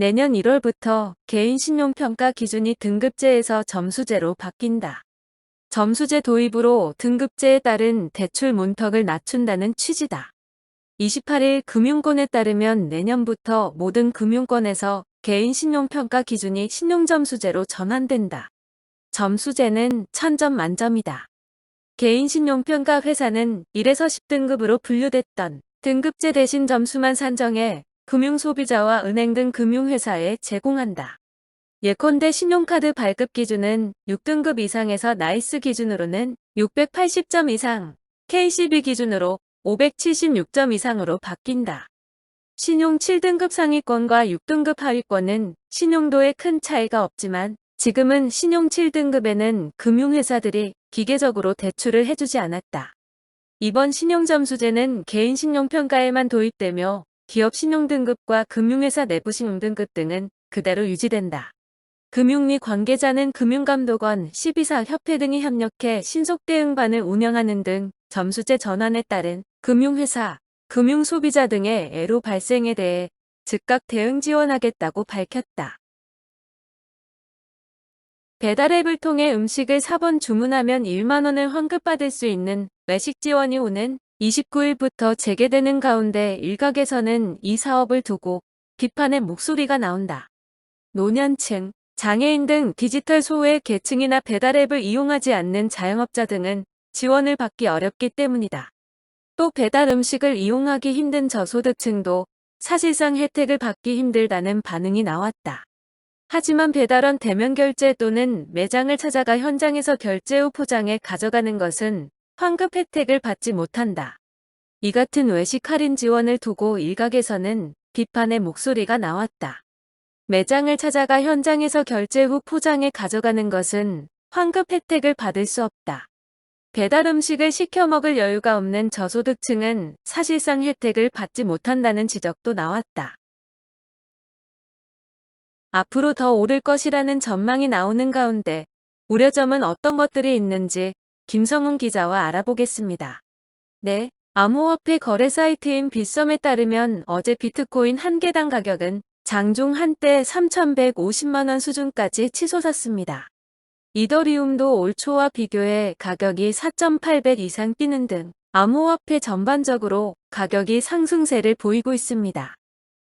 내년 1월부터 개인 신용평가 기준이 등급제에서 점수제로 바뀐다. 점수제 도입으로 등급제에 따른 대출 문턱을 낮춘다는 취지다. 28일 금융권에 따르면 내년부터 모든 금융권에서 개인 신용평가 기준이 신용점수제로 전환된다. 점수제는 1000점 만점이다. 개인 신용평가 회사는 1에서 10등급으로 분류됐던 등급제 대신 점수만 산정해 금융소비자와 은행 등 금융회사에 제공한다. 예컨대 신용카드 발급 기준은 6등급 이상에서 나이스 기준으로는 680점 이상, KCB 기준으로 576점 이상으로 바뀐다. 신용 7등급 상위권과 6등급 하위권은 신용도에 큰 차이가 없지만 지금은 신용 7등급에는 금융회사들이 기계적으로 대출을 해주지 않았다. 이번 신용점수제는 개인 신용평가에만 도입되며 기업 신용등급과 금융회사 내부 신용등급 등은 그대로 유지된다. 금융위 관계자는 금융감독원, 12사 협회 등이 협력해 신속 대응반을 운영하는 등 점수제 전환에 따른 금융회사, 금융소비자 등의 애로 발생에 대해 즉각 대응 지원하겠다고 밝혔다. 배달앱을 통해 음식을 4번 주문하면 1만원을 환급받을 수 있는 외식 지원이 오는 29일부터 재개되는 가운데 일각에서는 이 사업을 두고 비판의 목소리가 나온다. 노년층, 장애인 등 디지털 소외 계층이나 배달앱을 이용하지 않는 자영업자 등은 지원을 받기 어렵기 때문이다. 또 배달 음식을 이용하기 힘든 저소득층도 사실상 혜택을 받기 힘들다는 반응이 나왔다. 하지만 배달원 대면 결제 또는 매장을 찾아가 현장에서 결제 후 포장해 가져가는 것은 환급 혜택을 받지 못한다. 이 같은 외식 할인 지원을 두고 일각에서는 비판의 목소리가 나왔다. 매장을 찾아가 현장에서 결제 후 포장해 가져가는 것은 환급 혜택을 받을 수 없다. 배달 음식을 시켜 먹을 여유가 없는 저소득층은 사실상 혜택을 받지 못한다는 지적도 나왔다. 앞으로 더 오를 것이라는 전망이 나오는 가운데 우려점은 어떤 것들이 있는지 김성훈 기자와 알아보겠습니다. 네, 암호화폐 거래 사이트인 빗썸에 따르면 어제 비트코인 한 개당 가격은 장중 한때 3,150만원 수준까지 치솟았습니다. 이더리움도 올 초와 비교해 가격이 4,800 이상 뛰는 등 암호화폐 전반적으로 가격이 상승세를 보이고 있습니다.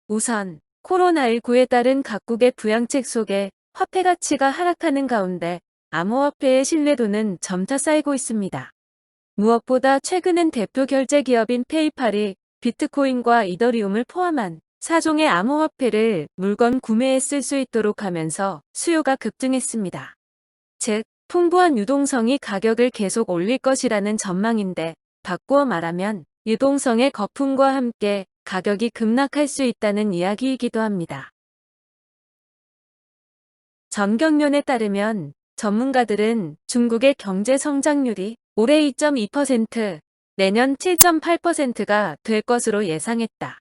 우선 코로나19에 따른 각국의 부양책 속에 화폐 가치가 하락하는 가운데 암호화폐의 신뢰도는 점차 쌓이고 있습니다. 무엇보다 최근엔 대표 결제 기업인 페이팔이 비트코인과 이더리움을 포함한 4종의 암호화폐를 물건 구매에 쓸 수 있도록 하면서 수요가 급증했습니다. 즉, 풍부한 유동성이 가격을 계속 올릴 것이라는 전망인데 바꾸어 말하면 유동성의 거품과 함께 가격이 급락할 수 있다는 이야기이기도 합니다. 전경련에 따르면 전문가들은 중국의 경제 성장률이 올해 2.2%, 내년 7.8%가 될 것으로 예상했다.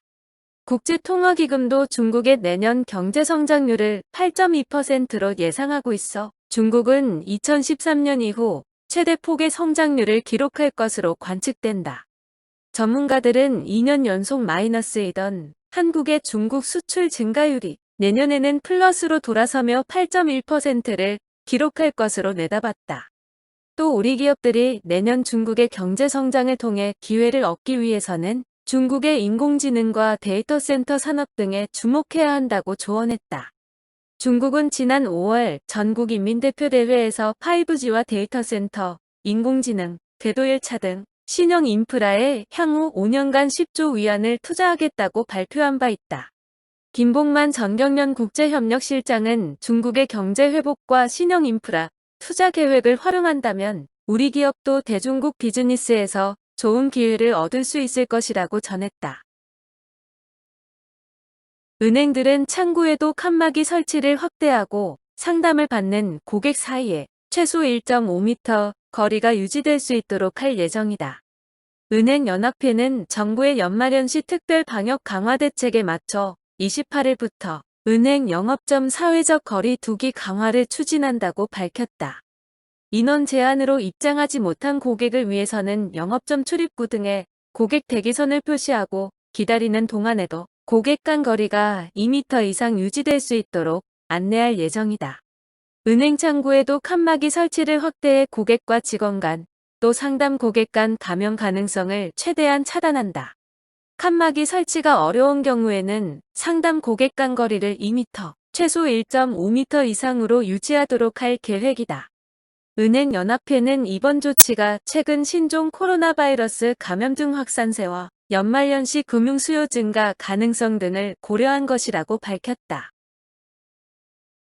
국제통화기금도 중국의 내년 경제 성장률을 8.2%로 예상하고 있어 중국은 2013년 이후 최대 폭의 성장률을 기록할 것으로 관측된다. 전문가들은 2년 연속 마이너스이던 한국의 중국 수출 증가율이 내년에는 플러스로 돌아서며 8.1%를 기록할 것으로 내다봤다. 또 우리 기업들이 내년 중국의 경제 성장을 통해 기회를 얻기 위해서는 중국의 인공지능과 데이터 센터 산업 등에 주목해야 한다고 조언했다. 중국은 지난 5월 전국인민대표대회에서 5G와 데이터 센터, 인공지능, 궤도 1차 등 신형 인프라에 향후 5년간 10조 위안을 투자하겠다고 발표한 바 있다. 김봉만 전경련 국제협력실장은 중국의 경제 회복과 신형 인프라, 투자 계획을 활용한다면 우리 기업도 대중국 비즈니스에서 좋은 기회를 얻을 수 있을 것이라고 전했다. 은행들은 창구에도 칸막이 설치를 확대하고 상담을 받는 고객 사이에 최소 1.5m 거리가 유지될 수 있도록 할 예정이다. 은행연합회는 정부의 연말연시 특별 방역 강화 대책에 맞춰 28일부터 은행 영업점 사회적 거리 두기 강화를 추진한다고 밝혔다. 인원 제한으로 입장하지 못한 고객을 위해서는 영업점 출입구 등에 고객 대기선을 표시하고 기다리는 동안에도 고객 간 거리가 2m 이상 유지될 수 있도록 안내할 예정이다. 은행 창구에도 칸막이 설치를 확대해 고객과 직원 간, 또 상담 고객 간 감염 가능성을 최대한 차단한다. 칸막이 설치가 어려운 경우에는 상담 고객 간 거리를 2m, 최소 1.5m 이상으로 유지하도록 할 계획이다. 은행연합회는 이번 조치가 최근 신종 코로나 바이러스 감염증 확산세와 연말연시 금융 수요 증가 가능성 등을 고려한 것이라고 밝혔다.